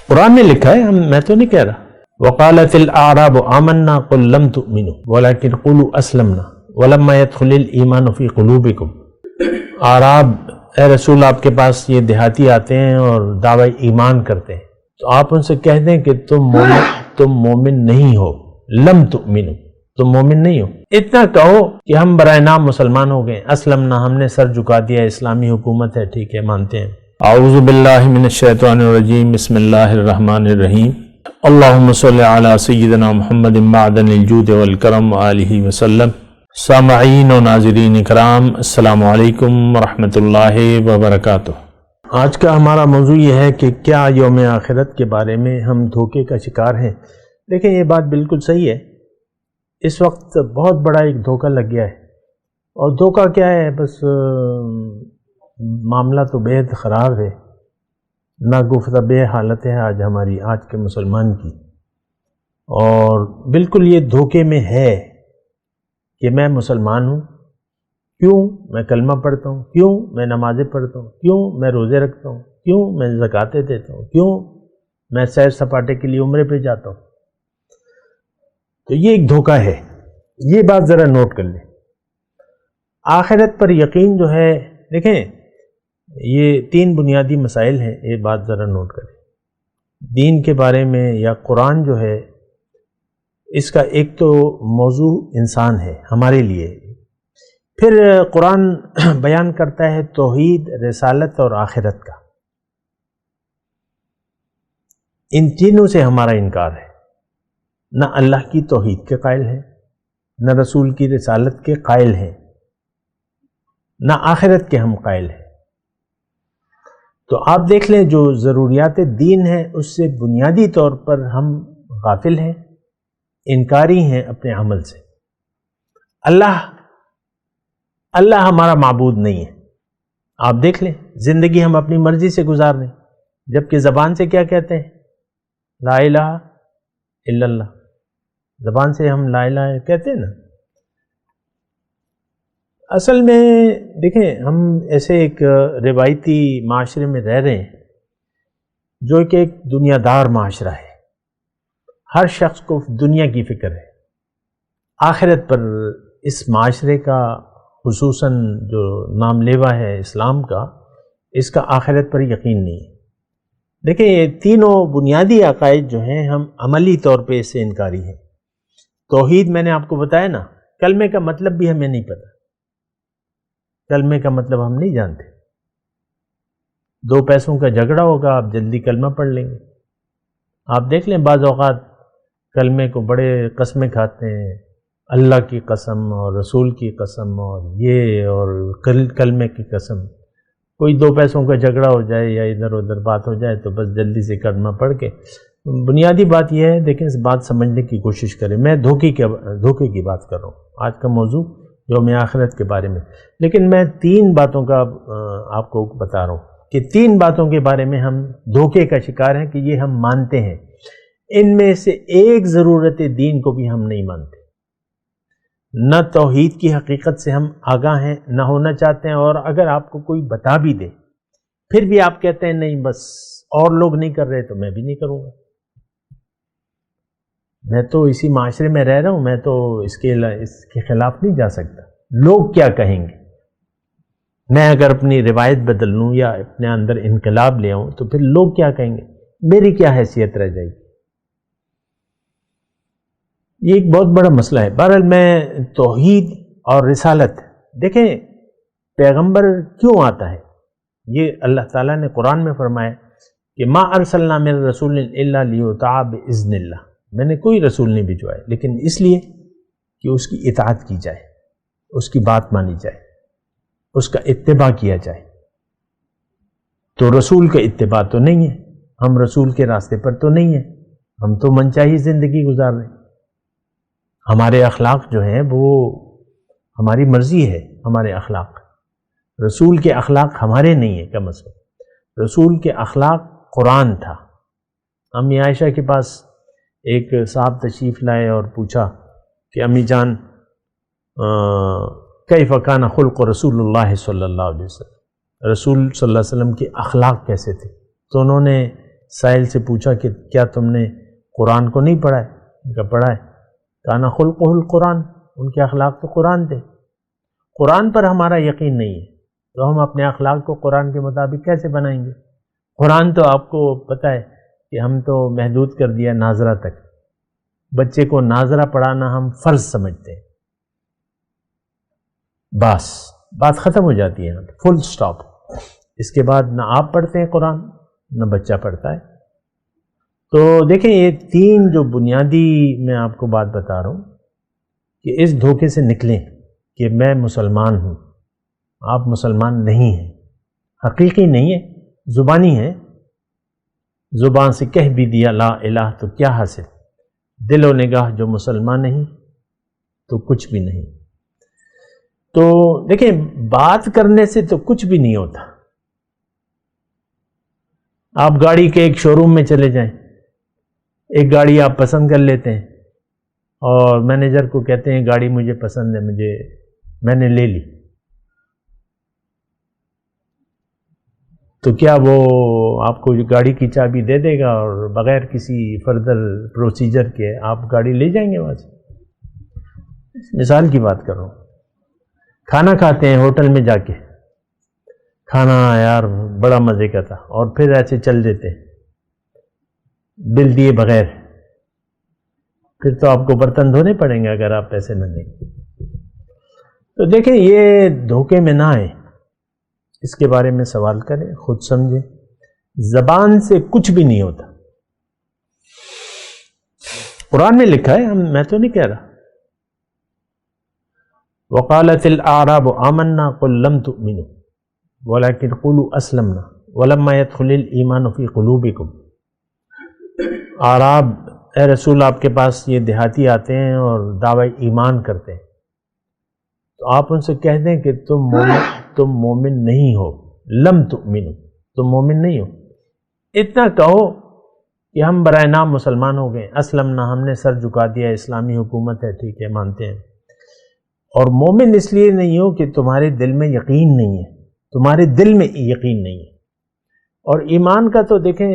قرآن نے لکھا ہے، میں تو نہیں کہہ رہا۔ وقالت الاعراب آمنا قل لم تؤمنوا ولكن قولوا اسلمنا ولما يدخل الايمان في قلوبكم۔ اعراب، اے رسول آپ کے پاس یہ دیہاتی آتے ہیں اور دعوی ایمان کرتے ہیں، تو آپ ان سے کہہ دیں کہ تم مومن نہیں ہو، لم تؤمنوا، تم مومن نہیں ہو، اتنا کہو کہ ہم برائے نام مسلمان ہو گئے، اسلمنا، ہم نے سر جھکا دیا، اسلامی حکومت ہے، ٹھیک ہے، مانتے ہیں۔ اعوذ باللہ من الشیطان الرجیم، بسم اللہ الرحمن الرحیم، اللہم صلی علی سیدنا محمد معدن الجود والکرم وآلہ وسلم۔ سامعین و ناظرین اکرام، السلام علیکم ورحمۃ اللہ وبرکاتہ۔ آج کا ہمارا موضوع یہ ہے کہ کیا یوم آخرت کے بارے میں ہم دھوکے کا شکار ہیں؟ دیکھیں، یہ بات بالکل صحیح ہے۔ اس وقت بہت بڑا ایک دھوکہ لگ گیا ہے، اور دھوکہ کیا ہے؟ بس معاملہ تو بےحد خراب ہے، ناگفتہ بے حالت ہے آج کے مسلمان کی، اور بالکل یہ دھوکے میں ہے کہ میں مسلمان ہوں، کیوں میں کلمہ پڑھتا ہوں، کیوں میں نمازیں پڑھتا ہوں، کیوں میں روزے رکھتا ہوں، کیوں میں زکوٰۃیں دیتا ہوں، کیوں میں سیر سپاٹے کے لیے عمرے پہ جاتا ہوں۔ تو یہ ایک دھوکہ ہے، یہ بات ذرا نوٹ کر لیں۔ آخرت پر یقین جو ہے، دیکھیں یہ 3 بنیادی مسائل ہیں، یہ بات ذرا نوٹ کریں۔ دین کے بارے میں یا قرآن جو ہے، اس کا ایک تو موضوع انسان ہے ہمارے لیے، پھر قرآن بیان کرتا ہے توحید، رسالت اور آخرت کا۔ ان تینوں سے ہمارا انکار ہے، نہ اللہ کی توحید کے قائل ہیں، نہ رسول کی رسالت کے قائل ہیں، نہ آخرت کے ہم قائل ہیں۔ تو آپ دیکھ لیں، جو ضروریات دین ہیں اس سے بنیادی طور پر ہم غافل ہیں، انکاری ہیں اپنے عمل سے۔ اللہ ہمارا معبود نہیں ہے۔ آپ دیکھ لیں، زندگی ہم اپنی مرضی سے گزار رہے ہیں، جبکہ زبان سے کیا کہتے ہیں؟ لا الہ الا اللہ، زبان سے ہم لا الہ کہتے ہیں نا۔ اصل میں دیکھیں، ہم ایسے ایک روایتی معاشرے میں رہ رہے ہیں جو کہ ایک دنیا دار معاشرہ ہے، ہر شخص کو دنیا کی فکر ہے۔ آخرت پر اس معاشرے کا، خصوصاً جو نام لیوا ہے اسلام کا، اس کا آخرت پر یقین نہیں ہے۔ دیکھیں، یہ تینوں بنیادی عقائد جو ہیں، ہم عملی طور پہ اس سے انکاری ہیں۔ توحید میں نے آپ کو بتایا نا، کلمے کا مطلب بھی ہمیں نہیں پتہ، کلمے کا مطلب ہم نہیں جانتے۔ 2 پیسوں کا جھگڑا ہوگا، آپ جلدی کلمہ پڑھ لیں گے۔ آپ دیکھ لیں، بعض اوقات کلمے کو بڑے قسمیں کھاتے ہیں، اللہ کی قسم اور رسول کی قسم اور کلمے کی قسم۔ کوئی 2 پیسوں کا جھگڑا ہو جائے یا ادھر ادھر بات ہو جائے تو بس جلدی سے کلمہ پڑھ کے۔ بنیادی بات یہ ہے، دیکھیں اس بات سمجھنے کی کوشش کریں۔ میں دھوکے کی بات کر رہا ہوں، آج کا موضوع یوم آخرت کے بارے میں، لیکن میں 3 باتوں کا آپ کو بتا رہا ہوں کہ 3 باتوں کے بارے میں ہم دھوکے کا شکار ہیں کہ یہ ہم مانتے ہیں۔ ان میں سے ایک ضرورت دین کو بھی ہم نہیں مانتے، نہ توحید کی حقیقت سے ہم آگاہ ہیں، نہ ہونا چاہتے ہیں، اور اگر آپ کو کوئی بتا بھی دے پھر بھی آپ کہتے ہیں نہیں، بس اور لوگ نہیں کر رہے تو میں بھی نہیں کروں گا۔ میں تو اسی معاشرے میں رہ رہا ہوں، میں تو اس کے خلاف نہیں جا سکتا۔ لوگ کیا کہیں گے؟ میں اگر اپنی روایت بدل لوں یا اپنے اندر انقلاب لے آؤں تو پھر لوگ کیا کہیں گے؟ میری کیا حیثیت رہ جائے گی؟ یہ ایک بہت بڑا مسئلہ ہے۔ بہرحال، میں توحید اور رسالت، دیکھیں پیغمبر کیوں آتا ہے؟ یہ اللہ تعالیٰ نے قرآن میں فرمایا کہ ما ارسلنا من رسول الا لیطاع باذن اللہ، میں نے کوئی رسول نہیں بھجوایا لیکن اس لیے کہ اس کی اطاعت کی جائے، اس کی بات مانی جائے، اس کا اتباع کیا جائے۔ تو رسول کا اتباع تو نہیں ہے، ہم رسول کے راستے پر تو نہیں ہیں، ہم تو منچاہی زندگی گزار رہے ہیں۔ ہمارے اخلاق جو ہیں وہ ہماری مرضی ہے، ہمارے اخلاق، رسول کے اخلاق ہمارے نہیں ہیں۔ کم از کم رسول کے اخلاق قرآن تھا۔ امی عائشہ کے پاس ایک صاحب تشریف لائے اور پوچھا کہ امی جان، کیف کان خلق رسول اللہ صلی اللہ علیہ وسلم، رسول صلی اللہ علیہ وسلم کے اخلاق کیسے تھے؟ تو انہوں نے سائل سے پوچھا کہ کیا تم نے قرآن کو نہیں پڑھا ہے؟ ان کا پڑھا ہے. کانا خلقہ القرآن، ان کے اخلاق تو قرآن تھے. قرآن پر ہمارا یقین نہیں ہے تو ہم اپنے اخلاق کو قرآن کے مطابق کیسے بنائیں گے؟ قرآن تو آپ کو پتہ ہے کہ ہم تو محدود کر دیا ناظرہ تک. بچے کو ناظرہ پڑھانا ہم فرض سمجھتے ہیں. بس بات ختم ہو جاتی ہے، فل سٹاپ. اس کے بعد نہ آپ پڑھتے ہیں قرآن نہ بچہ پڑھتا ہے. تو دیکھیں یہ تین جو بنیادی میں آپ کو بات بتا رہا ہوں کہ اس دھوکے سے نکلیں کہ میں مسلمان ہوں. آپ مسلمان نہیں ہیں، حقیقی نہیں ہے، زبانی ہے. زبان سے کہہ بھی دیا لا الہ تو کیا حاصل، دل و نگاہ جو مسلمان نہیں تو کچھ بھی نہیں. تو دیکھیں بات کرنے سے تو کچھ بھی نہیں ہوتا. آپ گاڑی کے ایک شو روم میں چلے جائیں، ایک گاڑی آپ پسند کر لیتے ہیں اور مینیجر کو کہتے ہیں گاڑی مجھے پسند ہے، میں نے لے لی. تو کیا وہ آپ کو گاڑی کی چابی دے دے گا اور بغیر کسی فردر پروسیجر کے آپ گاڑی لے جائیں گے وہاں سے؟ مثال کی بات کر رہا ہوں. کھانا کھاتے ہیں ہوٹل میں جا کے، کھانا یار بڑا مزے کا تھا اور پھر ایسے چل دیتے ہیں بل دیے بغیر. پھر تو آپ کو برتن دھونے پڑیں گے اگر آپ پیسے نہ دیں. تو دیکھیں یہ دھوکے میں نہ آئیں، اس کے بارے میں سوال کریں، خود سمجھیں. زبان سے کچھ بھی نہیں ہوتا. قرآن میں لکھا ہے، میں تو نہیں کہہ رہا. وقالت الاعراب آمنا قل لم تؤمنوا ولكن قولوا اسلمنا ولما يدخل الايمان في قلوبكم. اعراب، اے رسول آپ کے پاس یہ دیہاتی آتے ہیں اور دعوی ایمان کرتے ہیں تو آپ ان سے کہہ دیں کہ تم مومن نہیں ہو. لم تؤمنوا، تم مومن نہیں ہو. اتنا کہو کہ ہم برائے نام مسلمان ہو گئے، اسلمنا ہم نے سر جھکا دیا، اسلامی حکومت ہے، ٹھیک ہے مانتے ہیں. اور مومن اس لیے نہیں ہو کہ تمہارے دل میں یقین نہیں ہے، تمہارے دل میں یقین نہیں ہے. اور ایمان کا تو دیکھیں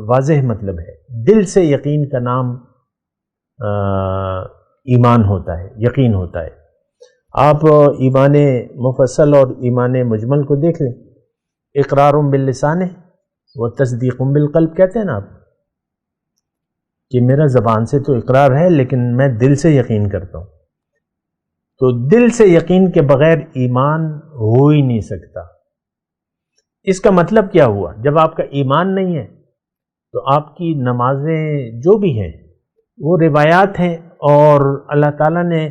واضح مطلب ہے، دل سے یقین کا نام ایمان ہوتا ہے، یقین ہوتا ہے. آپ ایمان مفصل اور ایمان مجمل کو دیکھ لیں. اقرار باللسان و تصدیق بالقلب کہتے ہیں نا آپ، کہ میرا زبان سے تو اقرار ہے لیکن میں دل سے یقین کرتا ہوں. تو دل سے یقین کے بغیر ایمان ہو ہی نہیں سکتا. اس کا مطلب کیا ہوا؟ جب آپ کا ایمان نہیں ہے تو آپ کی نمازیں جو بھی ہیں وہ روایات ہیں، اور اللہ تعالیٰ نے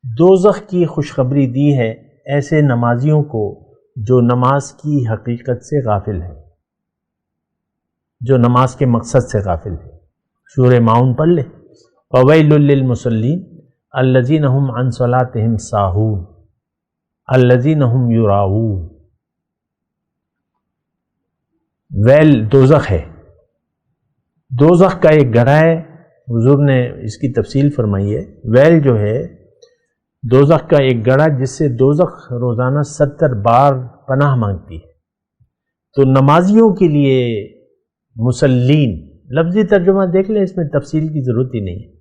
دوزخ کی خوشخبری دی ہے ایسے نمازیوں کو جو نماز کی حقیقت سے غافل ہیں، جو نماز کے مقصد سے غافل ہیں. سورہ ماؤن پڑھ لیں. وَوَيْلٌ لِّلْمُصَلِّينَ الَّذِينَ هُمْ عَنْ صَلَاتِهِمْ سَاهُونَ الَّذِينَ هُمْ يُرَاؤُونَ. ویل دوزخ ہے. دوزخ کا ایک گڑھا ہے، حضور نے اس کی تفصیل فرمائی ہے. ویل جو ہے دوزخ کا ایک گڑھا جس سے دوزخ روزانہ 70 بار پناہ مانگتی ہے. تو نمازیوں کے لیے مسلین لفظی ترجمہ دیکھ لیں، اس میں تفصیل کی ضرورت ہی نہیں ہے.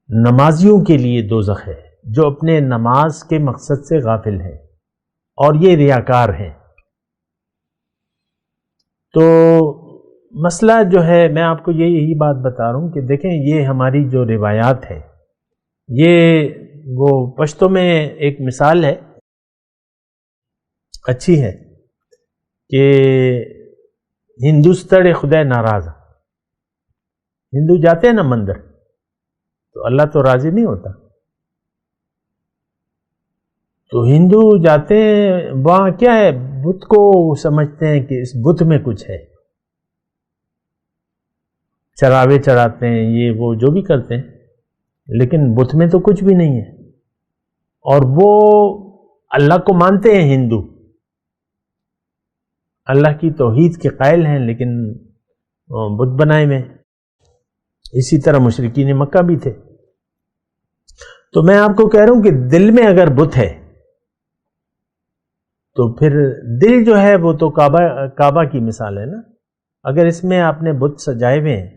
نمازیوں کے لیے دوزخ ہے جو اپنے نماز کے مقصد سے غافل ہیں اور یہ ریاکار ہیں. تو مسئلہ جو ہے میں آپ کو یہی بات بتا رہا ہوں کہ دیکھیں یہ ہماری جو روایات ہیں، یہ وہ پشتو میں ایک مثال ہے اچھی ہے کہ ہندوستڑ خدای ناراض. ہندو جاتے ہیں نا مندر تو اللہ تو راضی نہیں ہوتا. تو ہندو جاتے ہیں وہاں کیا ہے، بت کو سمجھتے ہیں کہ اس بت میں کچھ ہے، چراوے چڑھاتے ہیں، یہ وہ جو بھی کرتے ہیں، لیکن بت میں تو کچھ بھی نہیں ہے. اور وہ اللہ کو مانتے ہیں ہندو، اللہ کی توحید کے قائل ہیں، لیکن بت بنائے میں. اسی طرح مشرکین مکہ بھی تھے. تو میں آپ کو کہہ رہا ہوں کہ دل میں اگر بت ہے تو پھر دل جو ہے وہ تو کعبہ کی مثال ہے نا. اگر اس میں آپ نے بت سجائے ہوئے ہیں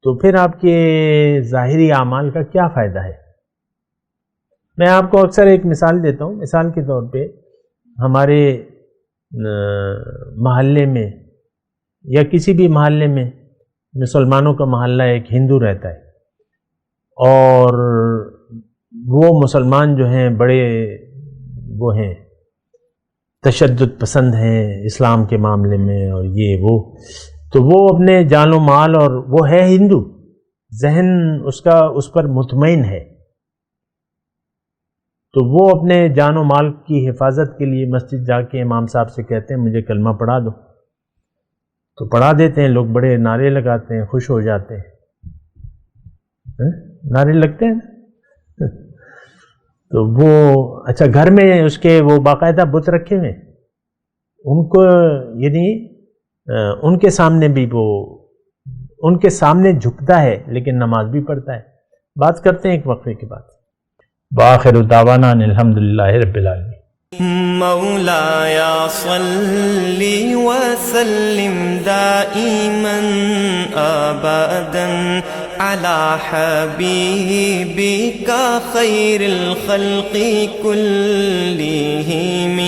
تو پھر آپ کے ظاہری اعمال کا کیا فائدہ ہے؟ میں آپ کو اکثر ایک مثال دیتا ہوں. مثال کے طور پہ ہمارے محلے میں یا کسی بھی محلے میں مسلمانوں کا محلہ ایک ہندو رہتا ہے اور وہ مسلمان جو ہیں بڑے وہ ہیں تشدد پسند ہیں اسلام کے معاملے میں اور یہ وہ، تو وہ اپنے جان و مال، اور وہ ہے ہندو، ذہن اس کا اس پر مطمئن ہے، تو وہ اپنے جان و مال کی حفاظت کے لیے مسجد جا کے امام صاحب سے کہتے ہیں مجھے کلمہ پڑھا دو، تو پڑھا دیتے ہیں. لوگ بڑے نعرے لگاتے ہیں، خوش ہو جاتے ہیں. نعرے لگتے ہیں نا. تو وہ اچھا گھر میں اس کے وہ باقاعدہ بت رکھے ہوئے، ان کو یعنی ان کے سامنے بھی وہ ان کے سامنے جھکتا ہے لیکن نماز بھی پڑھتا ہے. بات کرتے ہیں ایک وقفے کے بعد. وآخر دعوانا الحمدللہ رب العالمین. مولایا صلی وسلم دائما ابدا على حبيبك خير الخلق كلهم